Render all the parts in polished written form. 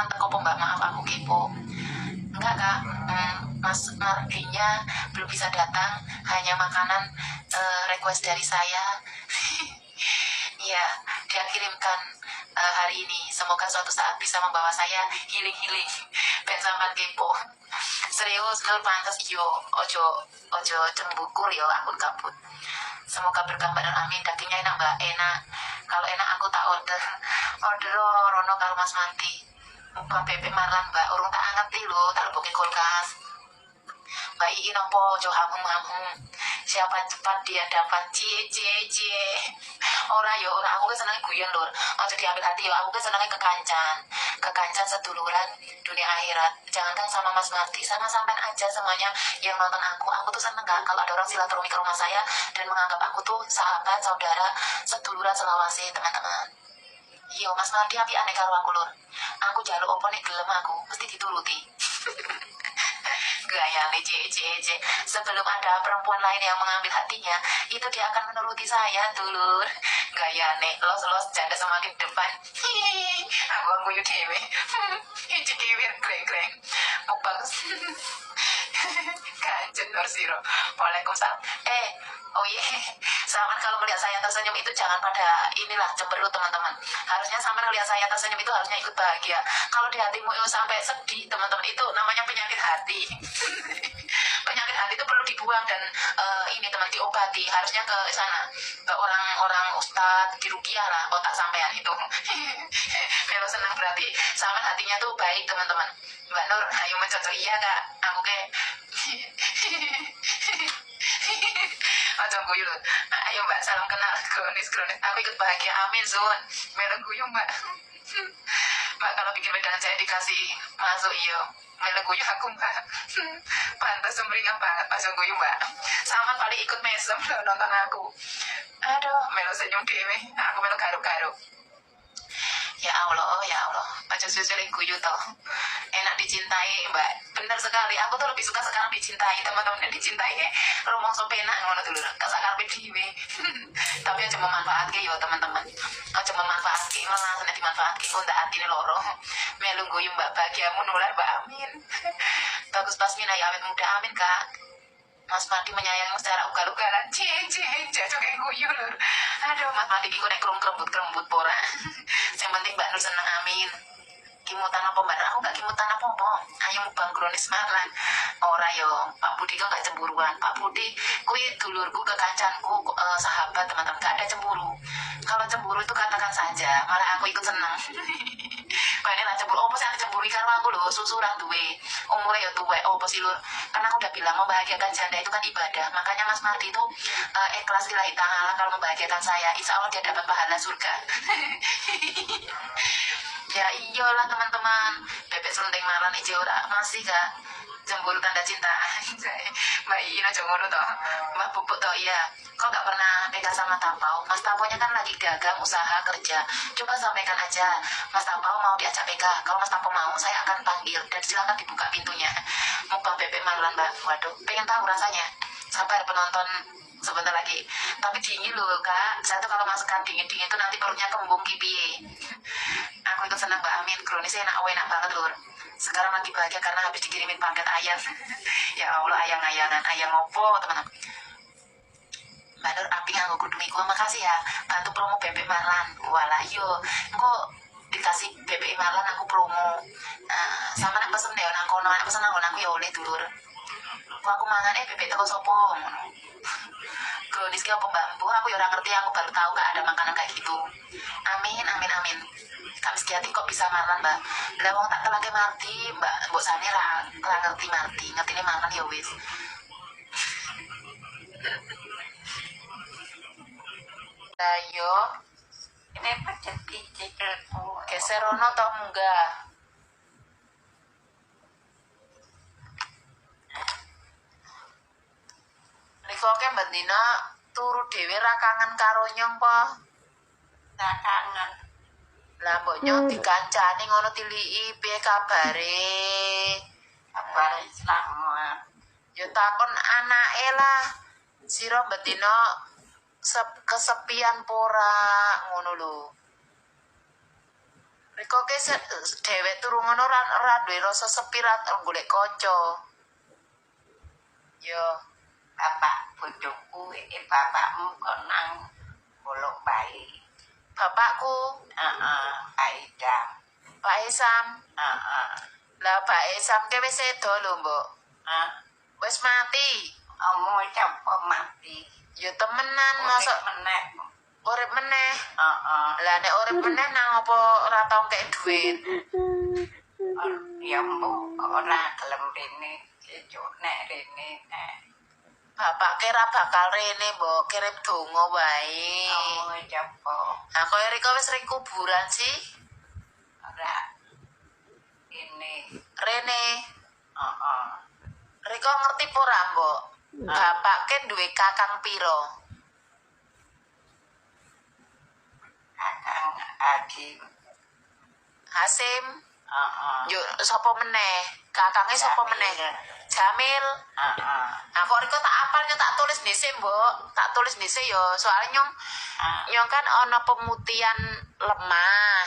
Marlan teko po Mbak, maaf aku kepo. Enggak Kak, Mas Mardinya belum bisa datang, hanya makanan request dari saya. Iya, dia kirimkan hari ini. Semoga suatu saat bisa membawa saya healing. Ben sampean kepo. Serius, lur pantes yo. Ojo cembukur yo, akun kabut. Semoga berkah dan amin. Dagingnya enak Mbak, enak. Kalau enak aku tak order rono karo Mas Manti. Mumpang bebek Marlan Mbak, urung tak ngerti lho, tak lebukin kulkas. Mbak Ii nopo ojo hamum. Siapa cepat dia dapat cie. Ora aku kan senangnya guyon lur. Ojo diambil hati yo, aku kan senangnya kekancan seduluran dunia akhirat. Jangankan sama Mas Marti, sama sampean aja semuanya yang nonton aku tuh seneng Kak kalau ada orang silaturahmi ke rumah saya dan menganggap aku tuh sahabat, saudara, seduluran selawase teman-teman. Yo Mas Marti api aneh karo aku lur. Aku jaluk opo nek gelem aku mesti dituruti. Gaya cie. Sebelum ada perempuan lain yang mengambil hatinya, itu dia akan menuruti saya dulur. Gaya nih los janda semakin depan. Aku yuk dewe. Hiji dewe greng. Mukbang. Kanjeng Nur Siro. Waalaikumsalam. Oh iya, selamat kalau melihat saya tersenyum itu jangan pada inilah cemberut teman-teman. Harusnya sampai melihat saya tersenyum itu harusnya ikut bahagia. Kalau di hatimu sampai sedih teman-teman itu namanya penyakit hati. Penyakit hati itu perlu dibuang dan ini teman diobati. Harusnya ke sana ke orang-orang ustadz di rukiah lah otak sampean itu. Kalau senang berarti sampean hatinya tuh baik teman-teman. Mbak Nur, ayo mencocok iya Kak. Aku kayak macam guyu loh. Ayo Mbak, salam kenal kronis. Aku ikut bahagia, amin Zon. Meleng guyu Mbak. Mbak kalau bikin wedangan saya dikasih masuk iyo. Meleng guyu aku Mbak. Pantas sumringah banget pas guyu Mbak. Sama kali ikut mesem loh nonton aku. Aduh, melu senyum dewe. Aku melu garuk-garuk. Ya Allah, baca susu guyu toh. Enak dicintai Mbak, bener sekali. Aku tuh lebih suka sekarang dicintai teman-teman yang dicintai rumong so penak ngono dulu kasakarepe dhewe. Tapi aja memanfaatke yo teman-teman, aja memanfaatke malah nek dimanfaatke kok ndak atine loro. Melu guyu Mbak, bahagiamu nular Mbak, amin. Bagus Pasmina ya awet muda, amin Kak. Mas Madi menyayangi secara ugal-ugalan. Jajak kayak guyu lur. Aduh, Mas Madi iku nek kerembut pora. Yang penting Mbak Nur seneng, amin. Kimutan apa Mbak? Aku gak kimutan apa-apa. Ayo mukbang kronis Marlan. Ora yo, Pak Budi kok gak cemburuan. Pak Budi, kuwi dulurku, kekancanku, sahabat teman-teman. Gak ada cemburu. Kalau cemburu itu katakan saja. Malah aku ikut seneng. Bane lah cemburu. Apa sih yang dicemburi karo aku lho? Susuran duwe. Umurnya ya tuwe. Apa sih lur? Karena aku udah bilang membahagiakan janda itu kan ibadah. Makanya Mas Mardi itu ikhlas lillahi ta'ala kalau membahagiakan saya. Insya Allah dia dapat pahala surga. Ya iyalah teman-teman, bebek selendeng Marlan ijo ora masih Kak. Cemburu tanda cinta. Mbak Ina ngono toh. Mbak Pupuk toh iya. Kok gak pernah pegang sama Tapau? Mas Tapaunya kan lagi dagang, usaha, kerja. Coba sampaikan aja, Mas Tapau mau diajak PK. Kalau Mas Tapau mau, saya akan panggil dan silakan dibuka pintunya. Mukbang bebek Marlan Mbak. Waduh, pengen tahu rasanya. Sabar penonton sebentar lagi. Tapi dingin loh Kak. Saya tuh kalau masakan dingin itu nanti perutnya kembung kipi. Aku itu senang Mbak, amin. Kronisnya enak banget lur. Sekarang lagi bahagia karena habis dikirimin paket ayam. Ya Allah, ayang-ayangan. Ayang opo teman-teman. Mbak Nur api nganggo kudumiku. Makasih ya bantu promo bebek Marlan. Walah yo engko dikasih bebek Marlan aku promo. Sama nak pesen deh nang kono, nak pesen nang aku ya oleh dulur. Kok aku mangan bebek teko sopo. Kronis ki apa Mbak? Aku ya ora ngerti, aku baru tahu Kak ada makanan kayak gitu. Amin. Kak Miskiati kok bisa Marlan Mbak? Lah wong tak telake Marti, Mbak Sani ra ngerti Marti, ngertine Marlan ya wis. Lah yo Ini pancet pikirku. geser ono to munggah. Riko ke Mbak Dina turu dhewe ra kangen karo nyong po. Gak kangen. Lah mbok nyong dikancani ngono tiliki piye kabare? Kabar selamat. Ya takon anake lah. Sira Mbak Dina kesepian pora ngono lho. Riko ke dhewek turu ngono ora duwe rasa sepi ra golek kanca. Yo, bapak bojoku bapakmu kok nang bolong bayi. bapakku, Pak Idam. Pak Isam. Lah Pak Isam ke wis sedo lho, Mbok. Wis mati. Omong coba mati. Yo temenan mosok meneh. urip meneh. Lah nek urip meneh nang apa ora tau kek dhuwit. Ya mbok ora gelem rene. Juk nek rene nek. Bapak kira bakal rene, Mbok, kirim donga wae. Omong coba. Aku Riko wis ring kuburan sih. Ora. Ini. Rene. Riko ngerti pura, Mbok? Bapak ke duwe kakang piro? Kakang Adi. Hasim. Yo sapa meneh? Kakange sapa meneh? Jamil. Aku Riko tak apal yo tak tulis dhisik, Mbok. Tak tulis dhisik yo, soalnya nyong kan ana pemutihan lemah.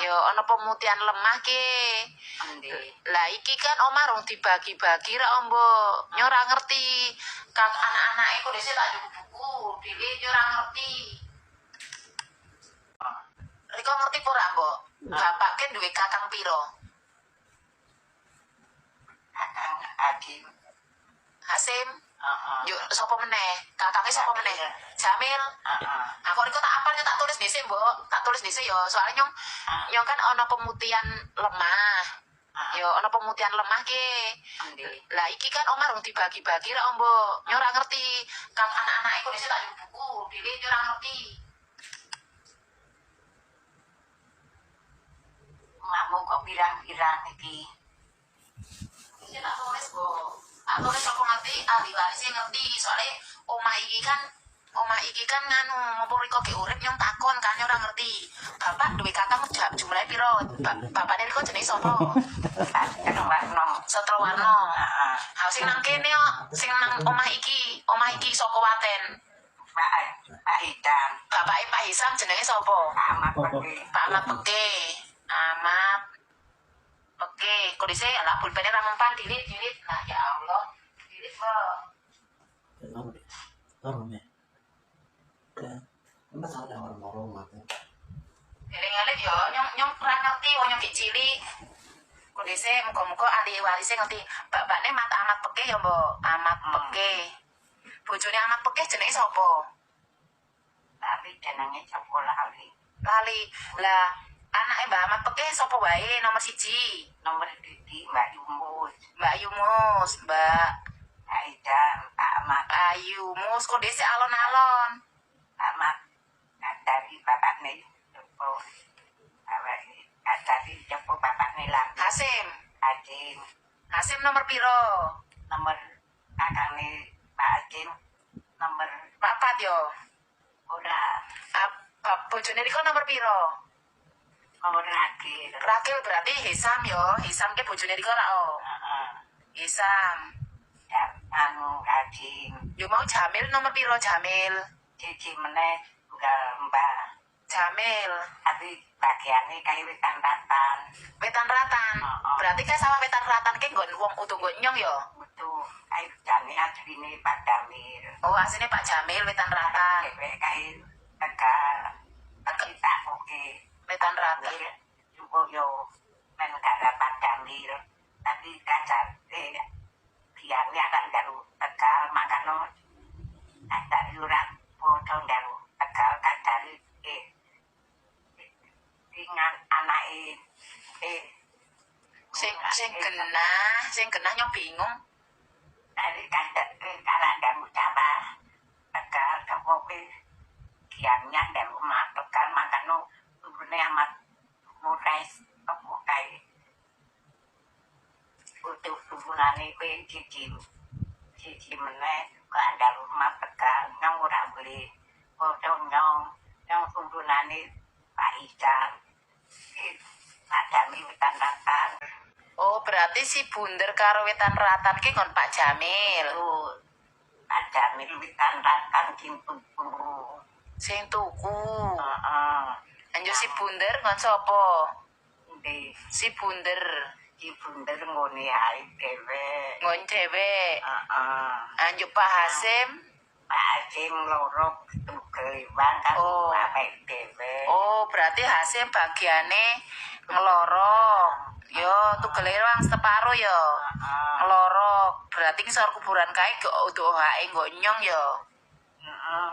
Yo ana pemutihan lemah ki. Lah iki kan omah rung dibagi-bagi ra Mbok. Nyo ora ngerti. Kang anak-anake kok dhisik tak njuk buku, dhewe yo ora ngerti. Riko ngerti ora, Mbok? Bapak ke duwe kakang piro? Kakang Adi. Hasim. Yo sapa meneh? Kakange sapa meneh? Jamil. Aku Riko tak apal yo tak tulis dhisik, Mbok. Tak tulis dhisik yo, soalnya nyong kan ana pemutihan lemah. Yo ana pemutihan lemah ki. Lah iki kan omah rung dibagi-bagi ra Mbok. Nyo ora ngerti. Kang anak-anake kok dhisik tak njuk buku, dhewe yo ora ngerti. Makmu kok pirang-pirang iki. Iki tak tulis, Mbok. Tak tulis aku ngerti, ahli warisnya ngerti. Soalnya omah iki kan nganu ngopo Riko ge urip nyong takon kan ora ngerti. Bapak duwe kakang jumlahe piro? Bapakne Riko jenenge sapa? Setrowarno. Ha sing nang kene yo, sing nang omah iki saka Waten. Pak Idam. Bapake Pak Hisam jenenge sapa? Amat pergi. Pak Ahmad Peke. Amat Peke. Kok dhisik lah pulpene ra mempan dilit. Nah ya Allah. Dilit kok. Eling-eling yo nyong ora ngerti wong nyong cilik. Kok dhisik muga-muga ahli warise ngerti. Bapakne Mat Ahmad Peke ya, Mbok. Ahmad Peke. Bojone Ahmad Peke jenenge sapa? Tapi jenenge sapa lali. Lali. Lah anake Mbak Ahmad Peke sapa wae nomor 1? Nomor Didi Mbak Yumus. Mbak Yumus, Mbak Pak Idam, Pak Ahmad. Ayumus kok dhisik alon-alon. Pak Ahmad. Dari bapakne Jopo. Dari Jopo bapakne lah. Hasim. Ajin. Hasim nomor piro? Nomor kakakne Pak Ajin. Nomor Papat yo. ora. Bojone Riko nomor piro? Nomor lagi. Rakil berarti Hisam yo. Hisam ke bojone Riko ra o. Hisam. Anu Ajin. Yo mau Jamil nomor piro Jamil? Cici meneh tunggal Mbak. Jamil. Tapi bagiannya kayak wetan ratan. Wetan ratan. Berarti kayak sama wetan ratan ke nggon wong utuh nggon nyong yo. Betul. Kayak jane asline Pak Damir. Oh asline Pak Jamil wetan ratan. Kayak Tegal. Tapi tak oke. Wetan ratan. Juga yo negara Pak Damir. Tapi kacar biarnya akan daru Tegal makanya ada yuran foto daru Tegal kadari dengan anak sing genah nyong bingung. dari kadang daru coba Tegal kepopi kiannya daru mak Tegal makanya turunnya amat murai kepokai untuk hubungannya ke cici meneh ke ada rumah Tegal yang ora beli foto yang hubungannya Pak Ican ada wetan ratan. Oh berarti si bunder karo wetan ratan ke nggon Pak Jamil. Pak Jamil wetan ratan kimpung Sing tuku. Anjo si bunder ngon sapa? Ndi Si bunder iki bunder ngone ae dhewe. ngon cewek. Heeh. Anjo Pak Hasim. Pak Hasim loro tugel bang kan Oh. awake dhewe. Oh, berarti Hasim bagiane ngelorok. Yo, tugele wang separo yo. Heeh. Ngelorok. Berarti ngisor kuburan kae go utuh hae nggo nyong yo. Heeh.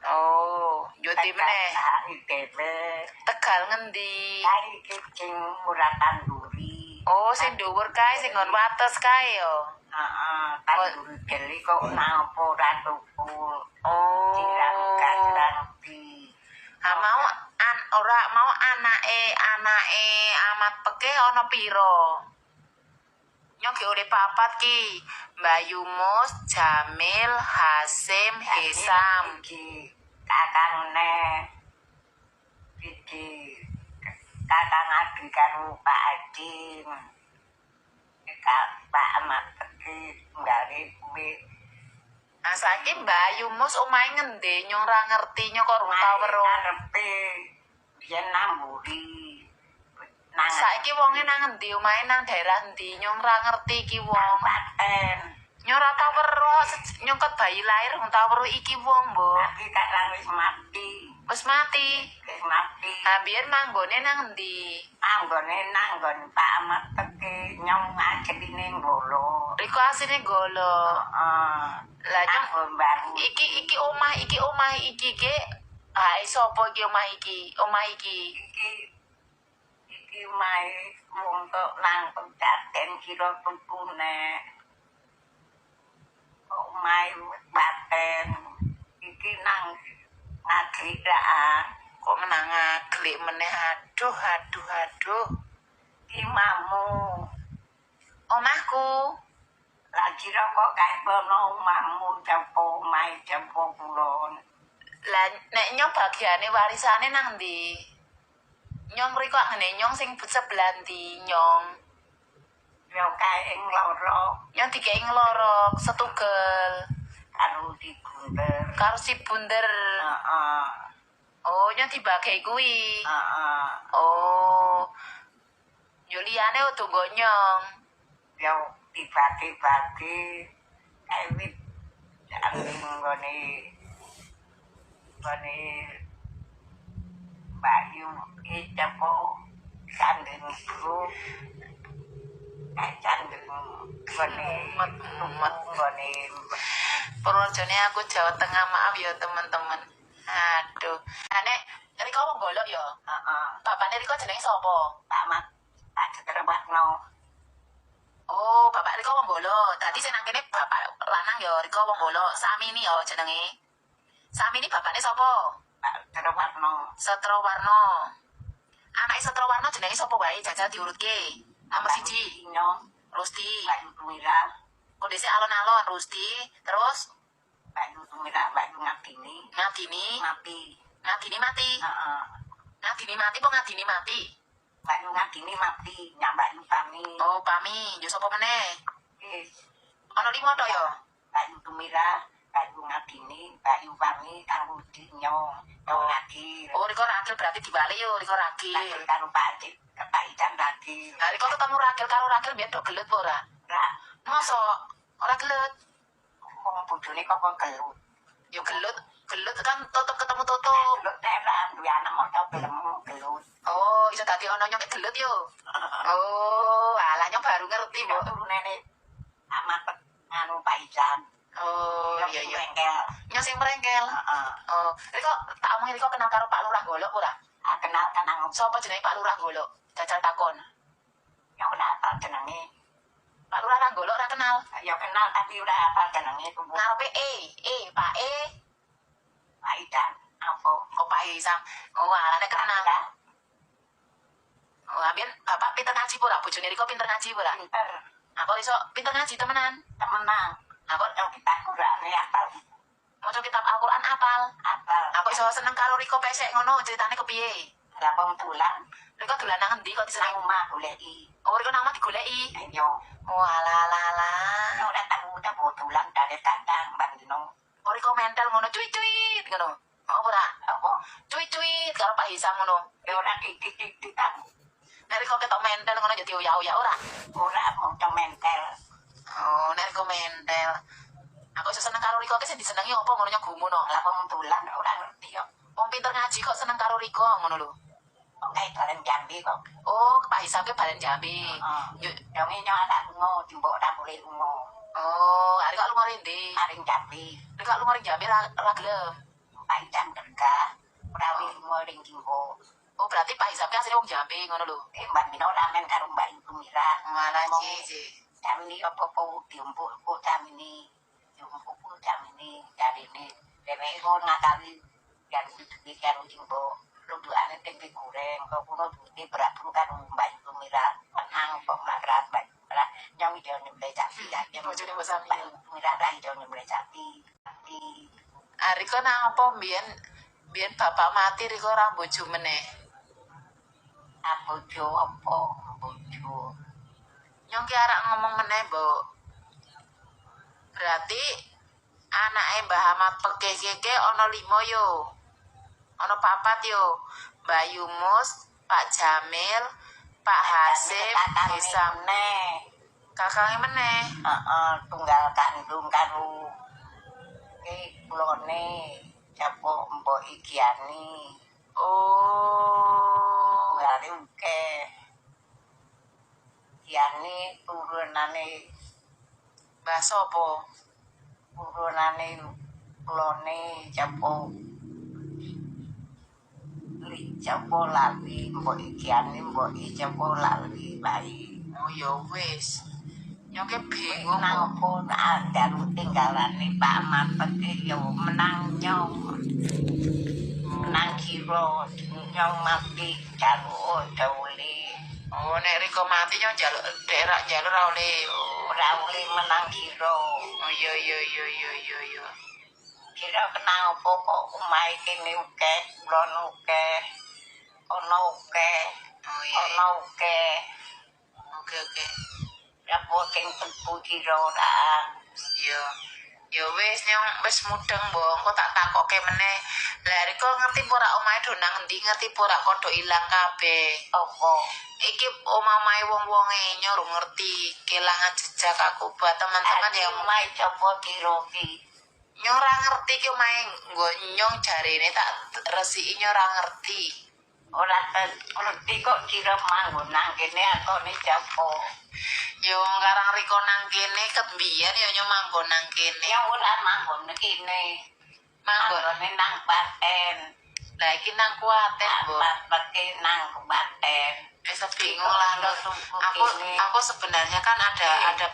Oh, yo timne. Ae dhewe. Tegal ngendi? Kae iki sing ora tanduri. Oh, sing dhuwur kae sing ngon wates kae yo. Heeh, tanduri geli kok napa ora tukul. Oh. Kirang gak ngerti. Mau ora mau anake Amat Peke ana piro? Nyong ge urip papat ki. Bayu Mus, Jamil, Hasim, Hisam. Iki kakangne. Iki kakang Adi karo Pak Hadim. Pak Ahmad Peki nggare kuwi. Saiki Bayu Mus omahe ngendi? Nyong ra ngerti nyong kok ora tau weruh. Karepe yen namburi. Nang Saiki wonge nang ngendi? Omahe nang daerah ndi? Nyong ra ngerti iki wong. Paten. Nyong ora tau weruh, nyong ket bayi lahir ora tau weruh iki wong, Mbok. Tapi kakang wis mati. Wis mati. Wis mati. Biyen manggone nang endi? Anggone nanggon Pak Ahmad Peki nyong ngajeline ngolo. Riko asine golo. Heeh. Lah nyong Aku baru iki omah iki ge hae sapa iki omah iki? Omah iki. iki mae wong tok nang pencaten kira tukune. Kok mae baten iki nang ngagrikaan. Kok menang aglik meneh aduh. Imamu Omahku. lah kira kok kae bono omahmu japo mae japo kulon. Lah nek nyong bagiane warisane nang ndi? Nyong riko ngene nyong sing sebelah ndi nyong. Yo kae ing loro Nyong dikei nglorok setugel karo dibunder. karo si bunder. Heeh. Oh, nyong dibagi kuwi. Heeh. Oh. Yo liyane udah nggo nyong. Yo dibagi-bagi ewit nggone Bayu japo sandeng guru sandeng nggone Purwojone aku Jawa Tengah, maaf ya teman-teman. Aduh. Nek Riko wong golok ya. heeh. Bapakne Riko jenenge sapa? Pak Mat tak ceterbakno. Oh, bapak Riko wong golok. Dadi sing nang kene bapak lanang ya Riko wong golok. Samini ya jenenge. Samini bapakne sapa? Tak ceterbakno. Setrowarno. Anake Setrowarno jenenge sapa wae jajal diurutke. Nomor 1. Nyong Rusti. Bayu Tumira, Kondisi alon-alon Rusti. Terus Bayu Tumira, Bayu Ngadini Ngadini. mati. Ngadini mati. Heeh. Ngadini mati apa Ngadini mati? Bayu Ngadini mati, nyambak Pami. Oh, Pami. Yo sapa meneh? Wis Ana 5 tok ya. Bayu Tumira, Bayu Ngadini, Bayu Pami karo Dinyo. Nyong lagi. Oh, Riko Ragil berarti dibalik yo Riko Ragil. Lagi karo Pak Adik, Pak Idan lagi. Lah Riko ketemu Ragil karo Ragil biyen tok gelut apa ora? Lah, Mosok ora gelut. wong bojone kok gelut. Yo gelut kan tutup ketemu tutup. Gelut ora duwe anak moco belum gelut. Oh, iso dadi ana nyong gelut yo. Oh, alah nyong baru ngerti, Mbok Mbok. turunene amat nganu Pak Idan. Oh, iya iya. Engkel. Nyong sing merengkel. Heeh. Oh, Riko tak omongin Riko kenal karo Pak Lurah Golok ora? Kenal kanang Sopo jenenge Pak Lurah Golok? Jajal takon. ya ora apa jenenge. Pak Lurah Ranggolok ora kenal. Ya kenal tapi ora apa jenenge kumpul. Ngarepe Pak Pak Idan apa? kok Pak Hisam. Oh, alane kenal. Oh, ambil bapak pinter ngaji pura, bojone Riko pinter ngaji pura. Pinter Aku iso pinter ngaji temenan. temenan. Aku Yang kita kurang apal. maca kitab Al-Qur'an apal. Apal. Aku iso seneng karo Riko pesek ngono, ceritane kepiye? Lapang tulang Riko dolan nang endi kok nang diseneng? omah goleki. Oh, Riko nang omah digoleki. Ayo. Oh, alah. Ora tahu tahu tulang dari kandang bandino. Oh, Riko mental ngono cuy-cuy ngono. Oh, ora. Apa? cuit-cuit karo Pak Hisam ngono. Ya ora titik-titik aku. Nek Riko ketok mentel ngono jadi uyah-uyah ora. Ora mau mentel. Oh, nek Riko mentel. Aku iso seneng karo Riko ki sing disenengi opo ngono gumun no. Lah wong dolan ora ngerti kok. Wong pinter ngaji kok seneng karo Riko ngono lho. Kok kae balen Jambi kok. Oh, Pak Hisam ki balen Jambi. Heeh. Yo ngenyo tak lunga jembok ora boleh lunga. Oh, hari kok lunga rindi. Maring Jambi. Riko lunga ring Jambi ra gelem. Pak Idam kerja. Ora wis lunga ring jembok. Oh, berarti Pak Hisam ki asline wong Jambi ngono lho. Mbak Mino ramen karo Mbak Ibu Mira. Malah cici. Jamini apa-apa diumpuk kok jamini. Diumpuk kok jamini jarine. Dhewe kok ngakali yang duwe karo jembok. Ludukane tempe goreng kok kuno duwe berat karo Mbak Ibu Mira. Menang kok marat Mbak. Lah nyong ijo nyemble sapi ya. Bojone Mbak Sami. Mbak Ibu Mira ra ijo nyemble sapi. Riko nang apa mbiyen bapak mati Riko ra bojo meneh. Bojo apa bojo? Nyong ki arek ngomong meneh, Mbok. Berarti anake Mbah Ahmad Pekeh ki ana 5 yo. Ana 4 yo. Mbak Yumus, Pak Jamil, Pak Hasim, Hisam. Kakange meneh. Heeh, tunggal kandung karo kulone sapa Mbok Igiani. Oh. Tunggale uke. Igiani turunane Mbah sapa? turunane kulone sapa sapa lali Mbok Igiani Mbok sapa lali bayi. Oh ya wis. Nyong ki bingung Nang kok. apa ada tinggalane Pak Ahmad Pekeh yo menang nyong. Menang kira nyong mati karo dawule. Oh, nek Riko mati nyong njaluk daerah jalur ra oleh. Ora oleh menang kira. Oh iya. Kira kenang apa kok omahe kene akeh, kulon akeh. Ana akeh. Oh iya. Ana akeh. Oke. Apa sing tempu kira ora. Iya. Ya wis nyong wis mudeng mbok, engko tak takoke meneh. Lah Riko ngerti pura omahe do nang endi, ngerti pura kodho ilang kabeh. Apa? Iki omahe wong-wonge nyong ngerti kelangan jejak aku buat teman-teman yang omahe sapa kira ki? nyong ora ngerti ki omahe nggo nyong jarene tak resiki nyong ora ngerti. Ora ngerti kok kira manggon nang kene atone sapa. Yo ngarang Riko nang kene ket mbiyen yo nyong manggon nang kene. Ya ora manggon kene. Manggone nang Klaten. Lah iki nang Klaten, Mbok. Pakai nang Klaten. Wis bingung lah lho. Aku sebenarnya kan ada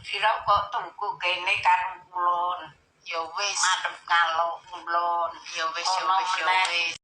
Sira kok tuku kene karo kulon. ya wis. Madhep ngalok kulon. Ya wis.